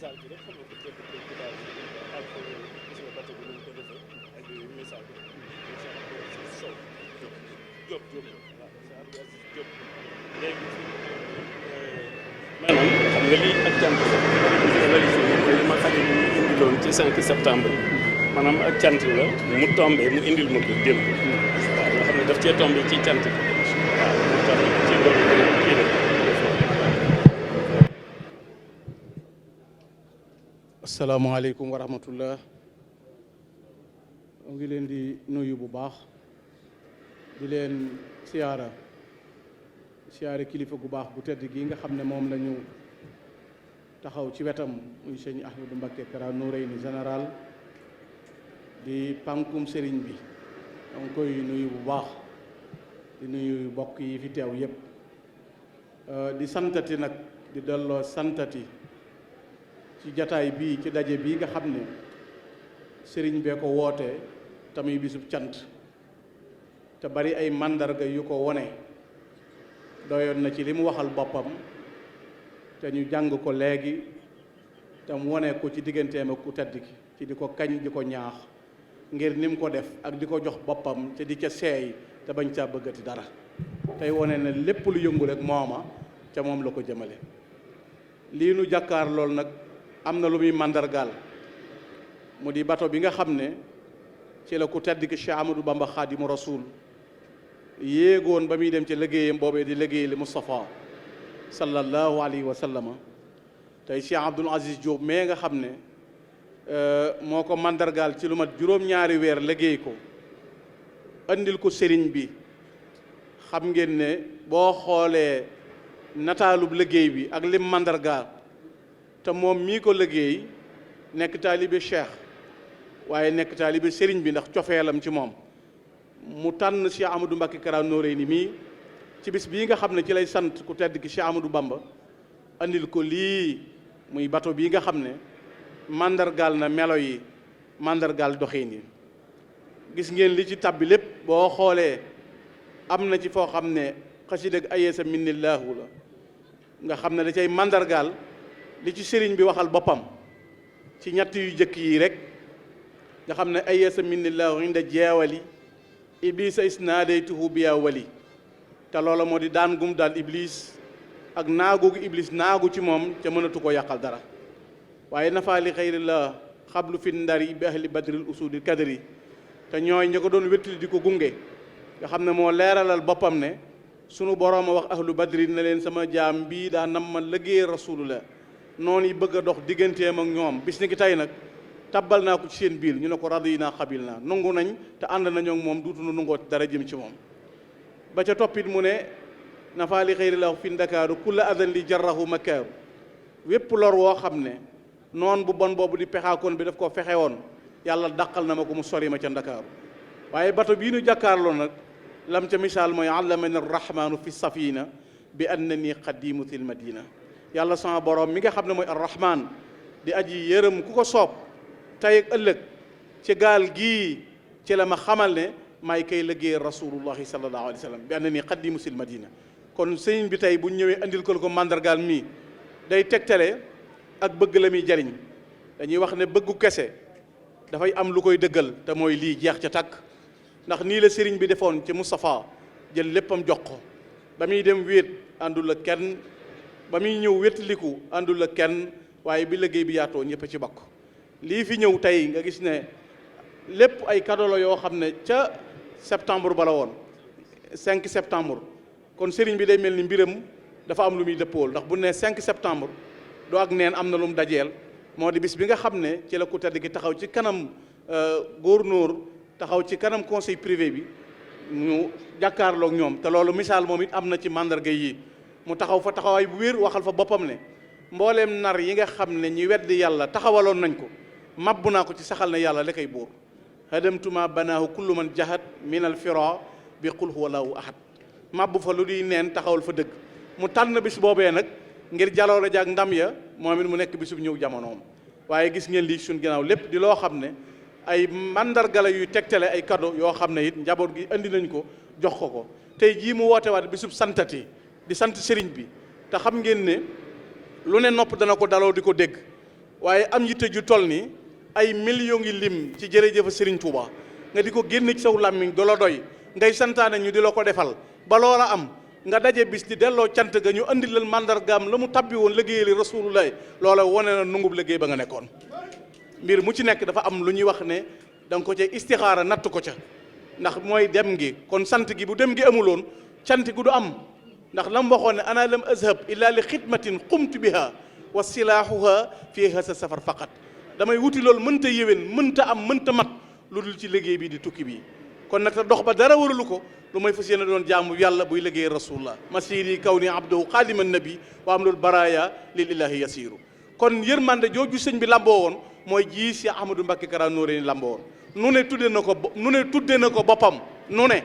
misaal bi rek xam nga ko tëdd ko daal ak gis nga bato bi nu mu ko defee ak misaal bi sow Diop waaw Diop léegi maanaam xam nga lii ak cant réalisé mooy li ma xaje mu indiloon ci 5 septembre maanaam ak cant la mu tombé mu indil ma ko démb waaw nga xam ne daf cee tombé ci cant bi waaw moo tax ci loolu kii la asalaamaaleykum wa rahmatullah mu ngi leen di nuyu bu baax di leen siyaare kilifa gu baax bu tedd gi nga xam ne moom la ñu taxaw ci wetam muy sëñ Ahmadou Mbacké Kara Noreyni général di pànkum sëriñ bi danga koy nuyu bu baax di nuyu bokk yi fi teew yépp di santati nag di delloo santati ci jataay bii ci daje bii nga xam ne sëriñ bee ko woote tamuy bisub cant te bari ay màndarga yu ko wone doyoon na ci li mu waxal boppam te ñu jàng ko léegi te mu wone ko ci digganteem ak ku tedd ki ci di ko kañ di ko ñaax ngir ni mu ko def ak di ko jox boppam te di ca seey te bañ caa bëggati dara tey wone na lépp lu yëngu rek mooma ca moom la ko jëmale lii nu jàkkaar lool nag am na lu muy màndargaal mu di bato bi nga xam ne ci la ku tedd ki Cheikh Amadou Bamba Xaadimu Rasuul yéegoon ba muy dem ci liggéeyam boobee di liggéey li Moustapha sallallahu alayhi wa sallama tey Cheikh Abdoul Aziz Diop mais nga xam ne moo ko màndargaal ci lu mat juróom-ñaari weer liggéey ko andil ko sëriñ bi xam ngeen ne boo xoolee nataalub liggéey bi ak lim màndargaal te moom mii ko liggéey nekk taalibe Cheikh waaye nekk taalibe sëriñ bi ndax cofeelam ci moom mu tànn Cheikh Amadou Mbacké Kara Noreyni mii ci bis bii nga xam ne ci lay sant ku tedd ki Cheikh Amadou Bamba andil ko lii muy bato bii nga xam ne màndargaal na melo yi màndargaal doxiin yi gis ngeen li ci tabbi lépp boo xoolee am na ci foo xam ne xasida ak ayeesa minnillaahu la nga xam ne da cay màndargaal li ci sëriñ bi waxal boppam ci ñett yu jëkk yi rek nga xam ne ayeesa minnillaahu inda jeewali iblisa isnaadaytuhu biya wali te loola moo di daan gum daal iblis ak naagu iblis naagu ci moom ca mënatu ko yàqal dara waaye nafaali xayri la xablu fi ndari bi ahli badril usudi kadri te ñooy ña ko doon wéttali di ko gunge nga xam ne moo leeralal boppam ne sunu boroom a wax ahlu badri na leen sama jaam bii daa nam ma liggéey rasulullah noonu yi bëgg a dox digganteem ak ñoom bis ni ki tey nag tabbal naa ko ci seen biir ñu ne ko radi naa xabil naa nangu nañ te ànd nañoo ak moom duutu nu nungoo dara jëm ci moom ba ca toppit mu ne nafaali xëyri la fi ndakaaru kulla adan li jarrahu makaaru wépp lor woo xam ne noon bu bon boobu di pexaakoon bi daf koo fexe woon yàlla dàqal na ma ko mu sori ma ca ndakaaru waaye bato bii nu jàkkaarloo nag lam ca misaal mooy allamani arrahmanu fi safina bi annani qadimu til madina yàlla sama borom mi nga xam ne mooy arrahman di aji yërëm ku ko soob tey ak ëllëg ci gaal gii ci la ma xamal ne maay kay liggéey rasulullahi sallallahu alayhi wa sallam bi annani qadimu til madina kon sëñ bi tey bu ñëwee andil ko mandargaal mii day tegtale ak bëgg la muy jariñ dañuy wax ne bëggu kese dafay am lu koy dëggal te mooy lii jeex ca tàkk ndax nii la sëriñ bi defoon ci Moustapha jël léppam jox ko ba muy dem wéet àndul ak kenn ba muy ñëw wétliku àndul ak kenn waaye bi liggéey bi yaatoo ñëpp ci bokk lii fi ñëw tey nga gis ne lépp ay cadeau la yoo xam ne ca septembre ba la woon 5 septembre kon sëriñ bi day mel ni mbiram dafa am lu muy dëppool ndax bu ne 5 septembre doo ak neen am na lu mu dajeel moo di bis bi nga xam ne ci la ku tedd gi taxaw ci kanam gouverneur taxaw ci kanam conseil privé bi ñu jàkkaarloog ñoom te loolu misaal moom it am na ci mandarga yi mu taxaw fa taxawaay bu wér waxal fa boppam ne mbooleem nar yi nga xam ne ñi weddi yàlla taxawaloon nañ ko mabbu naa ko ci saxal ne yàlla la koy buur hadamtuma banaahu kullu man jahat min al fira bi qul huwa allahu ahad mabbu fa lu di neen taxawal fa dëgg mu tànn bis boobee nag ngir jaloore jaak ndam ya moom it mu nekk bisub ñëw jamonoom waaye gis ngeen lii suñ ginnaaw lépp di loo xam ne ay mandargala yuy tegtale ay cadeau yoo xam ne it njaboot gi andi nañ ko jox ko tey jii mu woote waat bisub santati di sant sëriñ bi te xam ngeen ne lu ne nopp dana ko daloo di ko dégg waaye am yitte ju toll ni ay millions ngi lim ci jërëjëf Serigne Touba nga di ko génn ci saw làmmiñ du la doy ngay santaane ñu di la ko defal ba loola am nga daje bis di delloo cant ga ñu andi leen mandargaam la mu tabbi woon liggéeyali rasulullah loola wane na nungub liggéey ba nga nekkoon. mbir mu ci nekk dafa am lu ñuy wax ne da nga ko ca istixaara natt ko ca ndax mooy dem gi kon sant gi bu dem gi amuloon cant gi du am ndax la mu waxoon ne ana lam azhab illa li xidmatin qumtu biha wa silaahuha fii hasa safar faqat damay wuti loolu mënta yéwén mënta am mënta mat lu dul ci liggéey bi di tukki bi kon nag te dox ba dara waralu ko lu may fas yéene doon jaamu yàlla buy liggéey rasulullah masiri kaw ni abdohu xaadiman nabi wa am loolu baraya lil ilahi yasiru kon yërmande jooju sëñ bi lamboo woon mooy ji si Ahmadou Mbacké Kara Noreyni lamboo woon nu ne tudde na ko boppam nu ne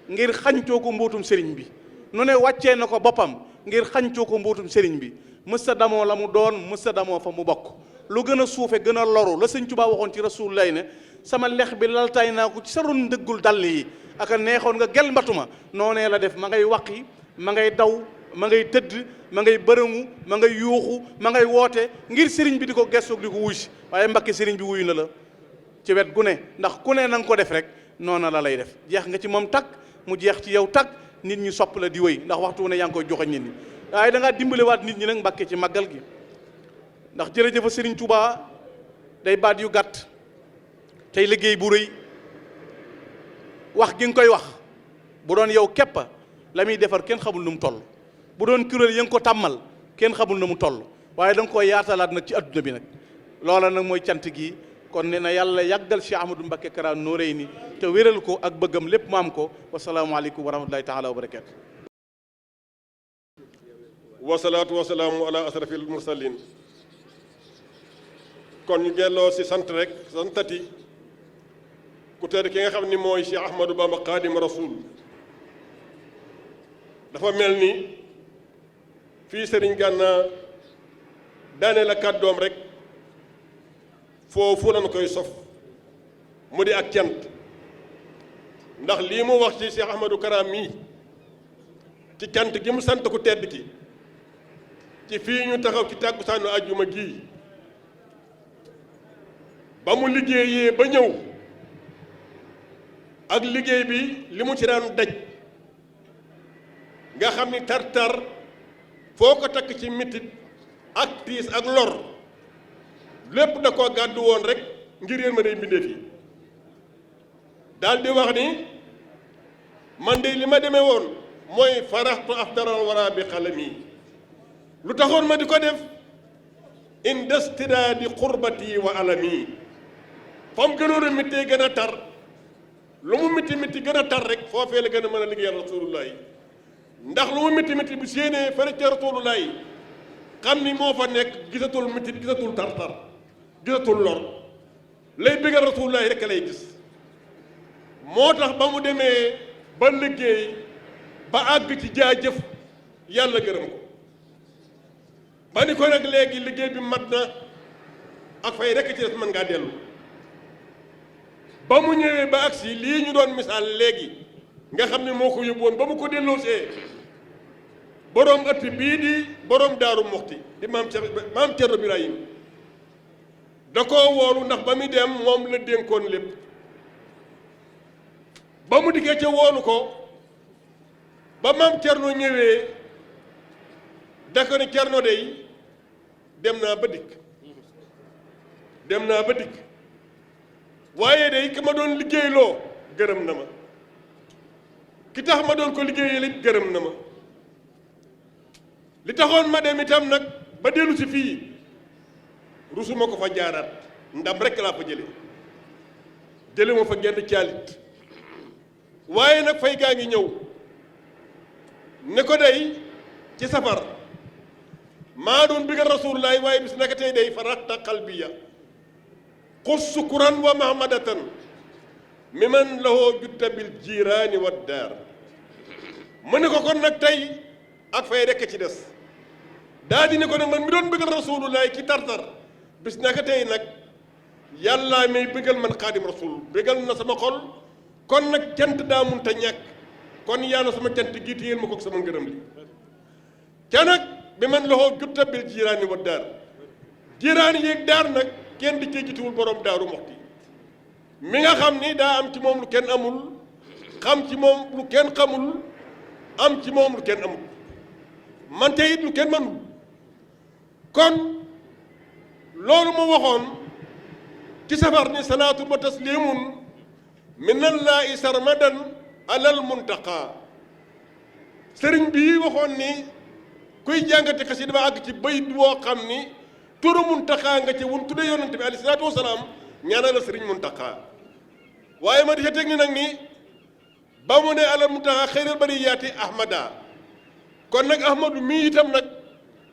ngir xañcoo ko mbootum sëriñ bi nu ne wàccee na ko boppam ngir xañcoo ko mbootum sëriñ bi mësta damoo la mu doon mësta damoo fa mu bokk lu gën a suufe gën a loru la sëñ Tuubaa waxoon ci rasulullah ne sama lex bi laltaay naa ko ci sa ron ndëggul dàll yi aka neexoon nga gel mbatuma noonee la def ma ngay waqi ma ngay daw ma ngay tëdd ma ngay bërëngu ma ngay yuuxu ma ngay woote ngir sëriñ bi di ko gestoog di ko wuy si waaye Mbacké sëriñ bi wuyu na la ci wet gu ne ndax ku ne na nga ko def rek noona la lay def jeex nga ci moom takk mu jeex ci yow takk nit ñi sopp la di wéy ndax waxtu wu ne yaa ngi koy joxe nit ñi waaye da ngaa dimbalewaat nit ñi nag Mbacké ci màggal gi ndax jërëjëfa Serigne Touba day baat yu gàtt tey liggéey bu rëy wax gi nga koy wax bu doon yow képp la muy defar kenn xamul nu mu toll bu doon kuréel ya nga ko tàmmal kenn xamul nu mu toll waaye da nga koy yaatalaat nag ci adduna bi nag loola nag mooy cant gi kon nee na yàlla yàggal Cheikh Ahmadou Mbacké Kara Noreyni te wéral ko ak bëggam lépp mu am ko wasalaamaaleykum wa rahmatullahi taala wa barakaatu. wasalaatu wasalaamu ala asrafil mursalin kon ñu gelloo si sant rek santati ku tedd ki nga xam ni mooy Cheikh Ahmadou Bamba Xaadimu Rasuul dafa mel ni fii Sëriñ Gana daane la kàddoom rek foofu lañu koy sof mu di ak cant ndax lii mu wax ci Cheikh Ahmadou Kara mii ci cant gi mu sant ku tedd ki ci fii ñu taxaw ci tàkkusaanu àjjuma gii ba mu liggéeyee ba ñëw ak liggéey bi li mu ci daan daj nga xam ni tar-tar foo ko takk ci mitit ak tiis ak lor lépp da koo gàddu woon rek ngir yéen ma day mbindeef yi daal di wax ni man de li ma demee woon mooy faraxtu aftaral wara bi xalami lu taxoon ma di ko def indestidaadi xurbati wa alami fam gënoon a mittee gën a tar lu mu mitti mitti gën a tar rek foofee la gën a mën a liggéeyal rasulullah ndax lu mu mitti mitti bu séenee fële ca rasulullah xam ni moo fa nekk gisatul mitti gisatul tar-tar gisatul lor lay bëggal rasulullah rek lay gis moo tax ba mu demee ba liggéey ba àgg ci jaajëf yàlla gërëm ko ba ni ko nag léegi liggéey bi mat na ak fay rekk ci des mën ngaa dellu ba mu ñëwee ba agsi lii ñu doon misaal léegi nga xam ne moo ko yóbbu woon ba mu ko delloosee boroom ëtt bii di boroom Daaru Muxti di maam Cerno Birahim da koo woolu ndax ba muy dem moom la dénkoon lépp ba mu dikkee ca woolu ko ba maam Cerno ñëwee da ko ni Cerno dey dem naa ba dikk waaye day ki ma doon liggéeyloo gërëm na ma ki tax ma doon ko liggéeyal it gërëm na ma li taxoon ma dem itam nag ba dellu si fii rusuma ko fa jaaraat ndam rekk laa fa jële ma fa genn caalit waaye nag fay gaa ngi ñëw ne ko day ci safar maa doon bigal rasulullahi waaye bis naka tey day faraxta qalbiya xus sukuran wa mahmadatan mi man lahoo jutta bil jiiraani wa daar mu ne ko kon nag tey ak fay rekk ci des daa di ne ko nag man mi doon bëggal rasulullahi ci tartar bis naka tey nag yàllaa may bëggal man xaadim rasul bëggal na sama xol kon nag cant daa munta ñàkk kon yàlla sama cant gi téyeel ma ko sama ngërëm li ca nag bi man lahoo jutta bil jiiraani wa daar jiraan yéeg daar nag kenn di cee jituwul borom Daaru Muxti mi nga xam ni daa am ci moom lu kenn amul xam ci moom lu kenn xamul am ci moom lu kenn amul man te it lu kenn mënul kon loolu ma waxoon ci safar ni salaatu wa taslimun minallaahi sarmadan alal muntaqa sëriñ bi waxoon ni kuy jàngati xasida ba àgg ci bayit woo xam ni turu muntaqa nga ci wun tudde yonante bi alayhi salaatu wasalaam ñaanal la sëriñ muntaqa waaye ma di ca teg ni nag ni ba mu ne alal muntaqa xëyral bariyaati ahmada kon nag ahmadu mii itam nag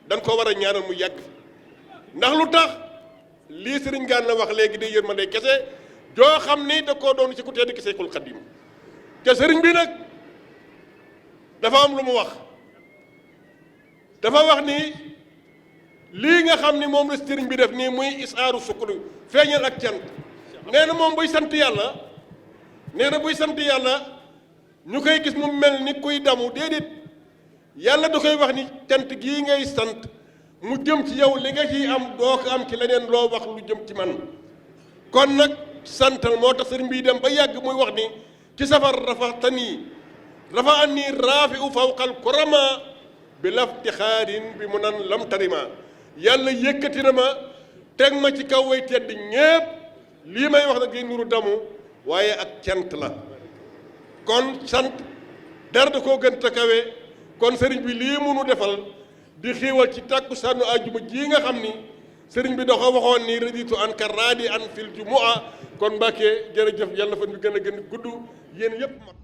dañ ko war a ñaanal mu yàgg ndax lu tax lii sëriñ gaan la wax léegi day yërmande kese joo xam ni da koo doon ci ku tedd ki Seexul Xadiim te sëriñ bi nag dafa am lu mu wax dafa wax ni lii nga xam ni moom la sëriñ bi def nii muy isaaru sukkur feeñal ak cant nee na moom buy sant yàlla nee na buy sant yàlla ñu koy gis mu mel ni kuy damu déedéet yàlla da koy wax ni cant gii ngay sant mu jëm ci yow li nga ciy am doo ko am ci leneen loo wax lu jëm ci man kon nag santal moo tax sëriñ bi dem ba yàgg muy wax ni ci safar rafa anni raafi u fawqal kurama bi laftixaarin bi mu nan lam tarima yàlla yëkkati na ma teg ma ci kaw way tedd ñépp lii may wax nag gi nuru damu waaye ak cant la kon sant dara da koo gën a kawe kon sëriñ bi lii munu defal di xiiwal ci tàkku sànnu àjjuma ji nga xam ni sëriñ bi dafa waxoon ni raditu an ka raadi an fil jumua kon Mbàkke jërëjëf yàlla fan bi gën a gudd yéen yëpp mag